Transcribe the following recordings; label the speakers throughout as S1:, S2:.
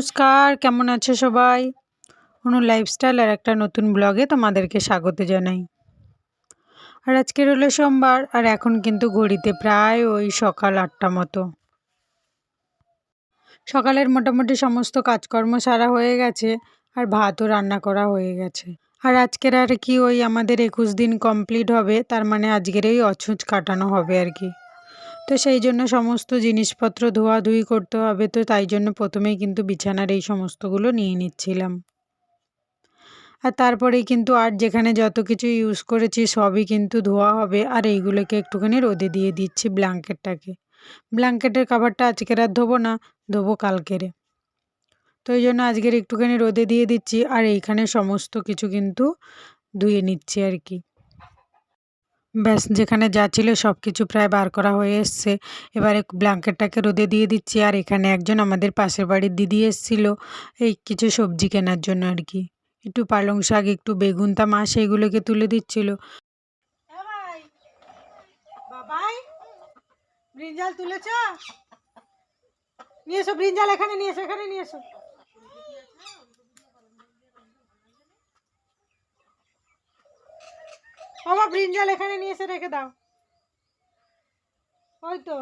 S1: নমস্কার, কেমন আছো সবাই? অনু লাইফস্টাইল আর একটা নতুন ব্লগে তোমাদেরকে স্বাগত জানাই। আর আজকের হলো সোমবার, আর এখন কিন্তু ঘড়িতে প্রায় ওই সকাল ৮টা মতো। সকালের মোটামুটি সমস্ত কাজকর্ম সারা হয়ে গেছে, আর ভাতও রান্না করা হয়ে গেছে। আর আজকের আর কি ওই আমাদের ২১ দিন কমপ্লিট হবে, তার মানে আজকের এই অছুঁচ কাটানো হবে আর কি। তো সেই জন্য সমস্ত জিনিসপত্র ধোয়াধুয়ি করতে হবে, তো তাই জন্য প্রথমেই কিন্তু বিছানার এই সমস্তগুলো নিয়ে নিচ্ছিলাম। আর তারপরেই কিন্তু আর যেখানে যত কিছু ইউজ করেছি সবই কিন্তু ধোয়া হবে, আর এইগুলোকে একটুখানি রোদে দিয়ে দিচ্ছি ব্ল্যাঙ্কেটের কাভারটা আজকের আর ধোবো না, ধোবো কালকেরে। তো এই জন্য আজকের একটুখানি রোদে দিয়ে দিচ্ছি, আর এইখানে সমস্ত কিছু কিন্তু ধুয়ে নিচ্ছি আর কি। ব্যাস, যেখানে যা ছিল সব কিছু প্রায় বার করা হয়ে এসছে। এবারে ব্ল্যাঙ্কেটটাকে রোদে দিয়ে দিচ্ছি, আর এখানে একজন আমাদের পাশের বাড়ির দিদি এসেছিল এই কিছু সবজি কেনার জন্য আর কি। একটু পালং শাক, একটু বেগুন, তা মা সেইগুলোকে তুলে দিচ্ছিল। বাবাই, ব্রিঞ্জাল তুলেছ? নিয়ে এসো ব্রিঞ্জাল, এখানে নিয়ে এসো, এখানে নিয়ে এসো। বাবা ব্রিঞ্জাল এখানে নিয়ে এসে রেখে দাও। ওই তো,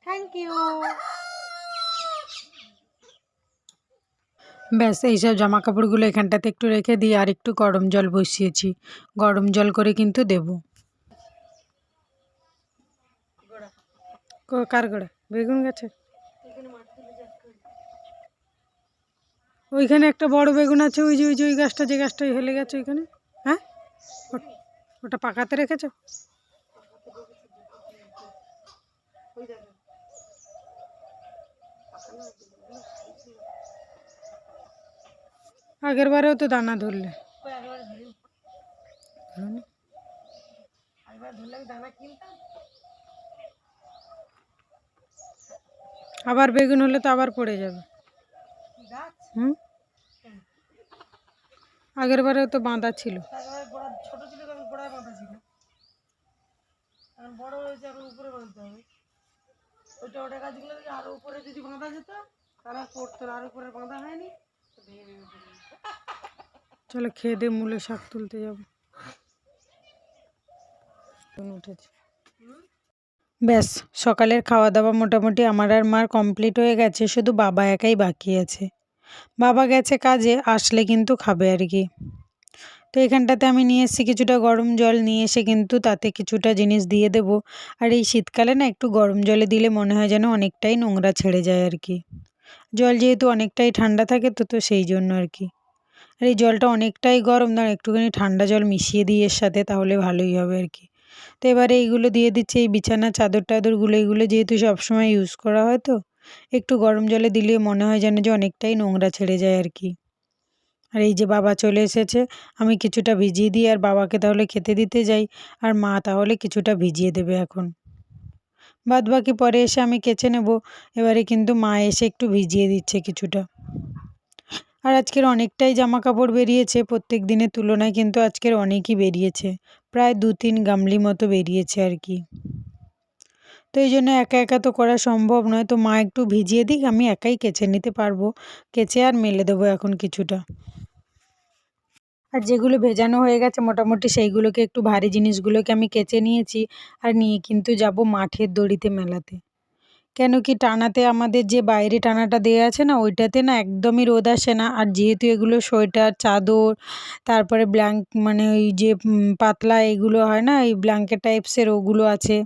S1: থ্যাংক ইউ। ব্যাস, এইসব জামা কাপড়গুলো এখানটাতে একটু রেখে দিই, আর একটু গরম জল বসিয়েছি, গরম জল করে কিন্তু দেব। কার গোড়া? বেগুন গাছে? ওইখানে একটা বড় বেগুন আছে, ওই যে ওই গাছটা, যে গাছটা হেলে গেছে ওইখানে। হ্যাঁ, ওটা পাকাতে রেখেছ? আগের বারেও তো দানা ধরলে। আবার বেগুন হলে তো আবার পড়ে যাবে। হুম, আগের বারেও তো বাঁধা ছিল। ছোট ছিল তখন গোড়ায় বাঁধা ছিল, এখন বড় হয়েছে, এখন উপরে বাঁধতে হবে। ওটা গাছগুলো আরো উপরে যদি বাঁধা যেত তারা পড়তো, আর উপরে বাঁধা হয়নি। চলো খেয়ে দিয়ে মূলে শাক তুলতে যাবো। উঠেছে। ব্যাস, সকালের খাওয়া দাওয়া মোটামুটি আমার আর মার কমপ্লিট হয়ে গেছে, শুধু বাবা একাই বাকি আছে। বাবা গেছে কাজে, আসলে কিন্তু খাবে আর কি। তো এখানটাতে আমি নিয়ে এসেছি কিছুটা গরম জল, নিয়ে এসে কিন্তু তাতে কিছুটা জিনিস দিয়ে দেব। আর এই শীতকালে না একটু গরম জলে দিলে মনে হয় যেন অনেকটাই নোংরা ছেড়ে যায় আর কি। জল যেহেতু অনেকটাই ঠান্ডা থাকে, তো সেই জন্য আর কি। আর এই জলটা অনেকটাই গরম, না একটুখানি ঠান্ডা জল মিশিয়ে দিই এর সাথে, তাহলে ভালোই হবে আর কি। তো এবারে এইগুলো দিয়ে দিচ্ছি, এই বিছানার চাদর টাদরগুলো, এইগুলো যেহেতু সবসময় ইউজ করা হয়, তো একটু গরম জলে দিলে মনে হয় যেন যে অনেকটাই নোংরা ছেড়ে যায় আর কি। আর এই যে বাবা চলে এসেছে, আমি কিছুটা ভিজিয়ে দিই আর বাবাকে তাহলে খেতে দিতে যাই, আর মা তাহলে কিছুটা ভিজিয়ে দেবে এখন। বাদ বাকি পরে এসে আমি কেচে নেব। এবারে কিন্তু মা এসে একটু ভিজিয়ে দিচ্ছে কিছুটা। আর আজকের অনেকটাই জামা কাপড় বেরিয়েছে, প্রত্যেক দিনের তুলনায় কিন্তু আজকের অনেকই বেরিয়েছে, প্রায় ২-৩ গামলি মতো বেরিয়েছে আর কি। তো এই জন্য একা একা তো করা সম্ভব নয়, তো মা একটু ভিজিয়ে দিক, আমি একাই কেচে নিতে পারবো। কেচে আর মেলে দেবো এখন কিছুটা। আর যেগুলো ভেজানো হয়ে গেছে মোটামুটি, সেইগুলোকে একটু ভারী জিনিসগুলোকে আমি কেচে নিয়েছি, আর নিয়ে কিন্তু যাব মাঠের দড়িতে মেলাতে। কেন কি, টানাতে আমাদের যে বাইরে টানাটা দেওয়া আছে না, ওইটাতে না একদমই রোদ আসে না। আর যেহেতু এগুলো সোয়েটার, চাদর, তারপরে মানে ওই যে পাতলা এগুলো হয় না, এই ব্ল্যাঙ্কেট টাইপসের, ওগুলো আছে।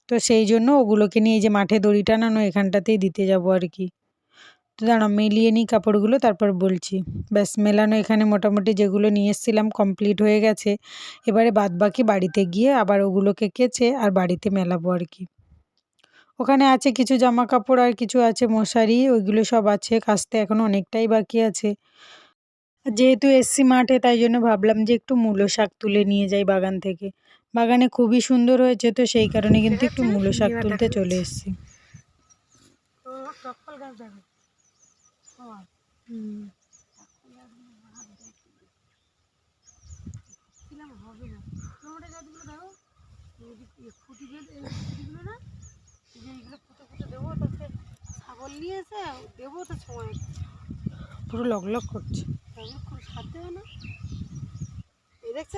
S1: তো সেই জন্য ওগুলোকে নিয়ে এই যে মাঠে দড়ি টানানো, এখানটাতেই দিতে যাব আর কি। তো দাঁড়াও মেলিয়ে নিই কাপড়গুলো, তারপর বলছি। ব্যাস, মেলানো এখানে মোটামুটি যেগুলো নিয়ে এসেছিলাম কমপ্লিট হয়ে গেছে। এবারে বাদবাকি বাড়িতে গিয়ে আবার ওগুলোকে কেচে আর বাড়িতে মেলাবো আর কি। ওখানে আছে কিছু জামা কাপড়, আর কিছু আছে মশারি, ওইগুলো সব আছে কাচতে, এখনো অনেকটাই বাকি আছে। যেহেতু এসছি মাঠে, তাই জন্য ভাবলাম যে একটু মূলো শাক তুলে নিয়ে যাই বাগান থেকে। বাগানে খুবই সুন্দর হয়েছে, তো সেই কারণে কিন্তু একটু মূলো শাক তুলতে চলে এসছি।
S2: ফল নিয়ে এসে দেবো তো সময়
S1: পুরো লক করছে,
S2: সারতে হয় না। এই দেখছ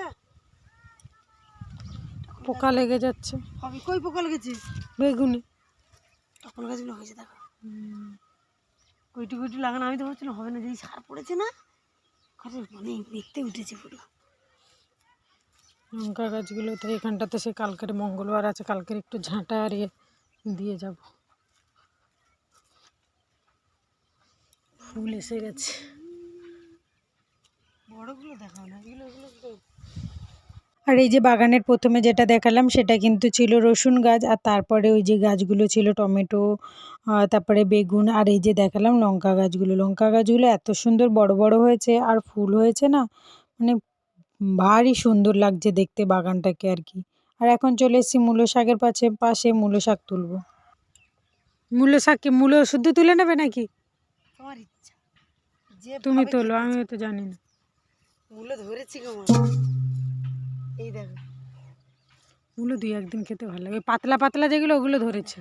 S1: পোকা লেগে যাচ্ছে।
S2: হবে কই পোকা লেগেছে?
S1: বেগুনে।
S2: টপল গাছগুলো হয়েছে দেখো, কইটু কইটু লাগানো। আমি তো ভাবছিলাম হবে না, যদি সার পড়েছে না মানে দেখতে উঠেছে পুরো।
S1: লঙ্কা গাছগুলো তো এখানটাতে সে কালকের মঙ্গলবার আছে, কালকের একটু ঝাঁটা আর দিয়ে যাব। ফুল এসে গেছে।
S2: বড়গুলো দেখাও না, এগুলো এগুলো
S1: আর এই যে বাগানের প্রথমে যেটা দেখালাম সেটা কিন্তু ছিল রসুন গাছ, আর তারপরে ওই যে গাছগুলো ছিল টমেটো, তারপরে বেগুন, আর এই যে দেখালাম লঙ্কা গাছগুলো। লঙ্কা গাছগুলো এত সুন্দর বড় বড় হয়েছে আর ফুল হয়েছে না, মানে ভারী সুন্দর লাগছে দেখতে বাগানটাকে আর কি। আর এখন চলে এসেছি মূলো শাকের পাশে মূলো শাক তুলবো। মূলো শাক কি মূলো শুদ্ধ তুলে নেবে নাকি?
S2: তোমার ইচ্ছা, যে
S1: তুমি তোলো, আমি তো জানি না।
S2: মূলো ধরেছি গো মা, এই দেখো।
S1: মূলো দুই একদিন খেতে ভালো লাগে, পাতলা পাতলা যেগুলো ওগুলো ধরেছে।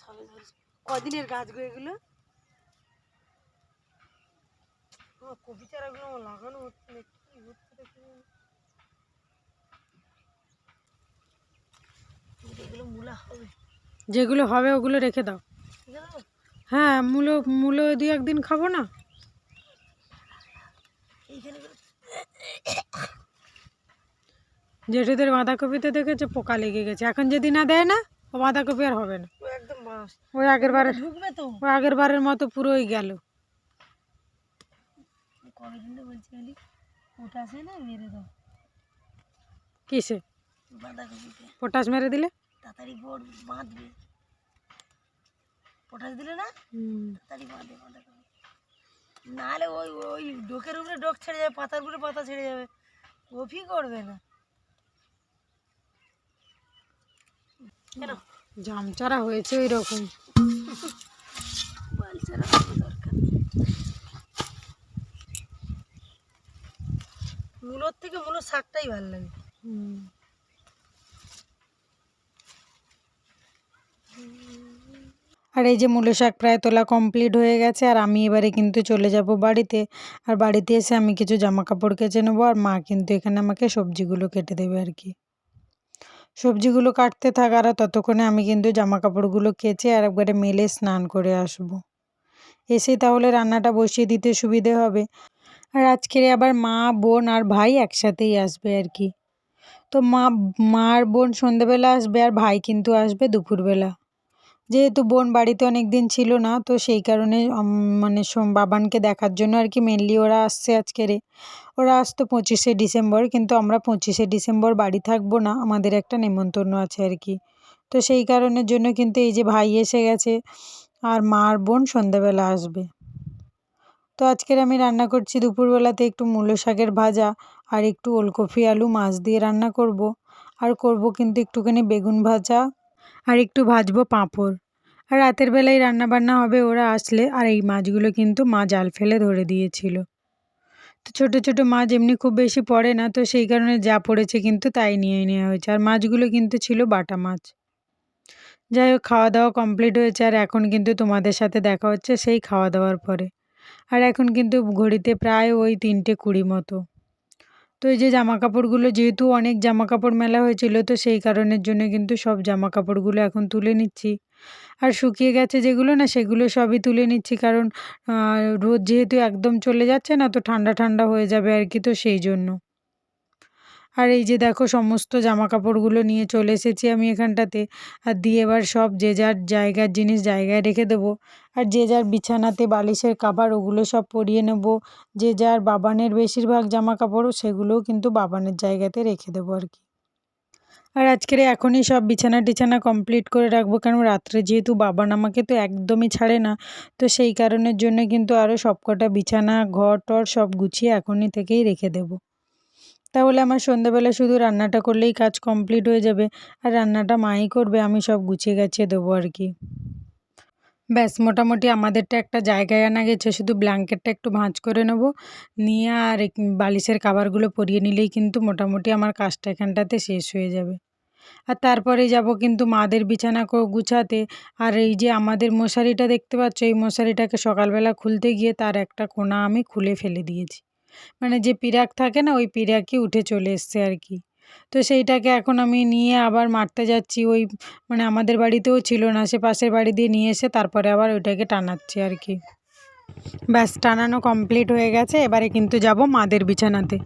S2: সবে ধরেছে। কদিনের গাছ গো এগুলো? কপি চারাগুলো আমার লাগানো হচ্ছে না, কি হচ্ছে দেখি। এগুলো মূলা হবে,
S1: যেগুলো হবে ওগুলো রেখে দাও। হ্যাঁ, মূলো মূলো দুই একদিন খাবো না। জেঠুদের বাঁধাকপিতে দেখেছে পোকা লেগে গেছে, এখন যদি না দেয় না ও বাঁধাকপি আর হবে না।
S2: একদম বাস
S1: ওই আগের বারের মতো পুরোই গেল।
S2: কবেদিন তো বলছি খালি পটাশে না মেরে দাও।
S1: কিসে?
S2: বাঁধাকপিতে
S1: পটাশ মেরে দিলে
S2: তাড়াতাড়ি গোড় বাঁধবে। পটাশ দিলে না তাড়াতাড়ি বাঁধে বাঁধাকপি, নাহলে ওই ওই ডোকের উপরে ডোক ছেড়ে যাবে, পাতার উপরে পাতা ছেড়ে যাবে, কপি করবে না। কেন
S1: জামচারা হয়েছে ওই রকম।
S2: বালচারা দরকার নেই, মূলোর থেকে মূলোর শাকটাই ভালো লাগে।
S1: আর এই যে মূলো শাক প্রায় তোলা কমপ্লিট হয়ে গেছে, আর আমি এবারে কিন্তু চলে যাব বাড়িতে। আর বাড়িতে এসে আমি কিছু জামা কাপড় কেচে নেবো, আর মা কিন্তু এখানে আমাকে সবজিগুলো কেটে দেবে আর কি। সবজিগুলো কাটতে থাক, আর ততক্ষণে আমি কিন্তু জামা কাপড়গুলো কেচে আর একবারে মেলে স্নান করে আসবো। এসে তাহলে রান্নাটা বসিয়ে দিতে সুবিধে হবে। আর আজকের আবার মা বোন আর ভাই একসাথেই আসবে আর কি। তো মা আর বোন সন্ধেবেলা আসবে, আর ভাই কিন্তু আসবে দুপুরবেলা। যেহেতু বোন বাড়িতে অনেক দিন ছিল না, তো সেই কারণে মানে বাবানকে দেখার জন্য আর কি মেনলি ওরা আসছে আজকেরে। ওরা আসতো 25শে ডিসেম্বর, কিন্তু আমরা 25শে ডিসেম্বর বাড়ি থাকবো না, আমাদের একটা নেমন্তন্ন আছে আর কি। তো সেই কারণের জন্য কিন্তু এই যে ভাই এসে গেছে, আর মা আর বোন সন্ধ্যাবেলা আসবে। তো আজকের আমি রান্না করছি দুপুরবেলাতে একটু মূলো শাকের ভাজা, আর একটু ওলকপি আলু মাছ দিয়ে রান্না করব। আর করব কিন্তু একটুখানি বেগুন ভাজা, আর একটু ভাজবো পাঁপড়। আর রাতের বেলায় রান্না বান্না হবে ওরা আসলে। আর এই মাছগুলো কিন্তু মা জাল ফেলে ধরে দিয়েছিল। তো ছোট ছোট মাছ এমনি খুব বেশি পড়ে না, তো সেই কারণে যা পড়েছে কিন্তু তাই নিয়ে নেওয়া হয়েছে। আর মাছগুলো কিন্তু ছিল বাটা মাছ। যাই হোক, খাওয়া দাওয়া কমপ্লিট হয়েছে, আর এখন কিন্তু তোমাদের সাথে দেখা হচ্ছে সেই খাওয়া দাওয়ার পরে। আর এখন কিন্তু ঘড়িতে প্রায় ওই 3:20 মতো। তো এই যে জামা কাপড়গুলো, যেহেতু অনেক জামা কাপড় মেলা হয়েছিল, তো সেই কারণের জন্য কিন্তু সব জামা কাপড়গুলো এখন তুলে নিচ্ছি। আর শুকিয়ে গেছে যেগুলো না, সেগুলো সবই তুলে নিচ্ছি, কারণ রোদ যেহেতু একদম চলে যাচ্ছে না, তো ঠান্ডা ঠান্ডা হয়ে যাবে আর কি, তো সেই জন্য। আর এই যে দেখো সমস্ত জামা কাপড়গুলো নিয়ে চলে এসেছি আমি এখানটাতে, আর দিয়ে এবার সব যে যার জায়গার জিনিস জায়গায় রেখে দেবো। আর যে যার বিছানাতে বালিশের কাভার ওগুলো সব পরিয়ে নেব। যে যার বাবানের বেশিরভাগ জামা কাপড়ও সেগুলোও কিন্তু বাবানের জায়গাতে রেখে দেবো আর কি। আর আজকের এখনই সব বিছানা টিছানা কমপ্লিট করে রাখবো, কারণ রাত্রে যেহেতু বাবান আমাকে তো একদমই ছাড়ে না, তো সেই কারণের জন্য কিন্তু আরও সবকটা বিছানা ঘর টর সব গুছিয়ে এখনই থেকেই রেখে দেবো। তাহলে আমার সন্ধ্যাবেলা শুধু রান্নাটা করলেই কাজ কমপ্লিট হয়ে যাবে। আর রান্নাটা মাই করবে, আমি সব গুছিয়ে গাছিয়ে দেবো আর কি। ব্যাস, মোটামুটি আমাদেরটা একটা জায়গায় আনা গেছে, শুধু ব্ল্যাঙ্কেটটা একটু ভাঁজ করে নেবো, নিয়ে আর বালিশের কাভারগুলো পরিয়ে নিলেই কিন্তু মোটামুটি আমার কাজটা এখানটাতে শেষ হয়ে যাবে। আর তারপরে যাব কিন্তু মাদের বিছানা গুছাতে। আর এই যে আমাদের মশারিটা দেখতে পাচ্ছ, এই মশারিটাকে সকালবেলা খুলতে গিয়ে তার একটা কোনা আমি খুলে ফেলে দিয়েছি। মানে যে পিরাক থাকে না, ওই পিরাকই উঠে চলে এসছে আর কি। তো সেইটাকে এখন আমি নিয়ে আবার মারতে যাচ্ছি। ওই মানে আমাদের বাড়িতেও ছিল না, সে পাশের বাড়ি দিয়ে নিয়ে এসে তারপরে আবার ওইটাকে টানাচ্ছি আর কি। ব্যাস টানানো কমপ্লিট হয়ে গেছে। এবারে কিন্তু যাব মাদের বিছানাতে।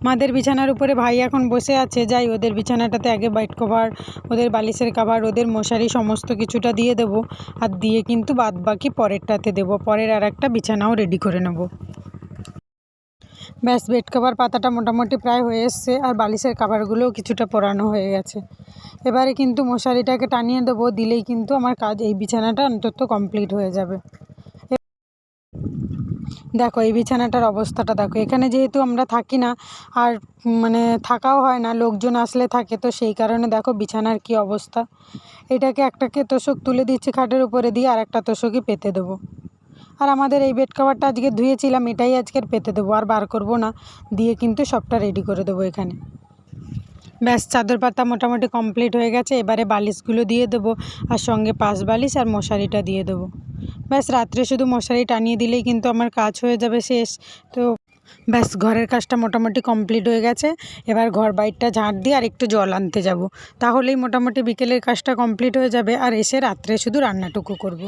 S1: মাদের বিছানার উপরে ভাই এখন বসে আছে। যাই ওদের বিছানাটাতে আগে বেড কভার, ওদের বালিশের কভার, ওদের মশারি সমস্ত কিছুটা দিয়ে দেবো। আর দিয়ে কিন্তু বাদ বাকি পরেরটাতে দেবো, পরের আর একটা বিছানাও রেডি করে নেব। ব্যাস বেড কভার পাতাটা মোটামুটি প্রায় হয়ে এসছে, আর বালিশের কভারগুলোও কিছুটা পরানো হয়ে গেছে। এবারে কিন্তু মশারিটাকে টানিয়ে দেবো, দিলেই কিন্তু আমার কাজ, এই বিছানাটা অন্তত কমপ্লিট হয়ে যাবে। দেখো এই বিছানাটার অবস্থাটা দেখো। এখানে যেহেতু আমরা থাকি না, আর মানে থাকাও হয় না, লোকজন আসলে থাকে, তো সেই কারণে দেখো বিছানার কি অবস্থা। এটাকে একটাকে তোষক তুলে দিচ্ছি খাটের উপরে দিয়ে, আর একটা তোষকই পেতে দেবো। আর আমাদের এই বেড কভারটা আজকে ধুয়েছিলাম, এটাই আজকের পেতে দেবো, আর বার করব না। দিয়ে কিন্তু সবটা রেডি করে দেবো এখানে। ব্যাস চাদর পাতা মোটামুটি কমপ্লিট হয়ে গেছে। এবারে বালিশগুলো দিয়ে দেবো, আর সঙ্গে পাশ বালিশ আর মশারিটা দিয়ে দেবো। ব্যাস রাত্রে শুধু মশারি টানিয়ে দিলেই কিন্তু আমার কাজ হয়ে যাবে শেষ। তো ব্যাস ঘরের কাজটা মোটামুটি কমপ্লিট হয়ে গেছে। এবার ঘর বাইরটা ঝাঁট দিয়ে আর একটু জল আনতে যাব, তাহলেই মোটামুটি বিকেলের কাজটা কমপ্লিট হয়ে যাবে। আর এসে রাত্রে শুধু রান্নাটুকু করব।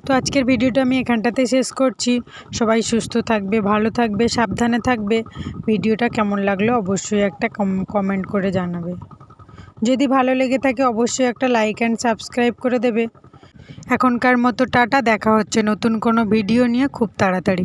S1: তো আজকের ভিডিওটা আমি এখানটাতে শেষ করছি। সবাই সুস্থ থাকবে, ভালো থাকবে, সাবধানে থাকবে। ভিডিওটা কেমন লাগলো অবশ্যই একটা কমেন্ট করে জানাবে। যদি ভালো লেগে থাকে অবশ্যই একটা লাইক অ্যান্ড সাবস্ক্রাইব করে দেবে। এখনকার মতো টাটা, দেখা হচ্ছে নতুন কোনো ভিডিও নিয়ে খুব তাড়াতাড়ি।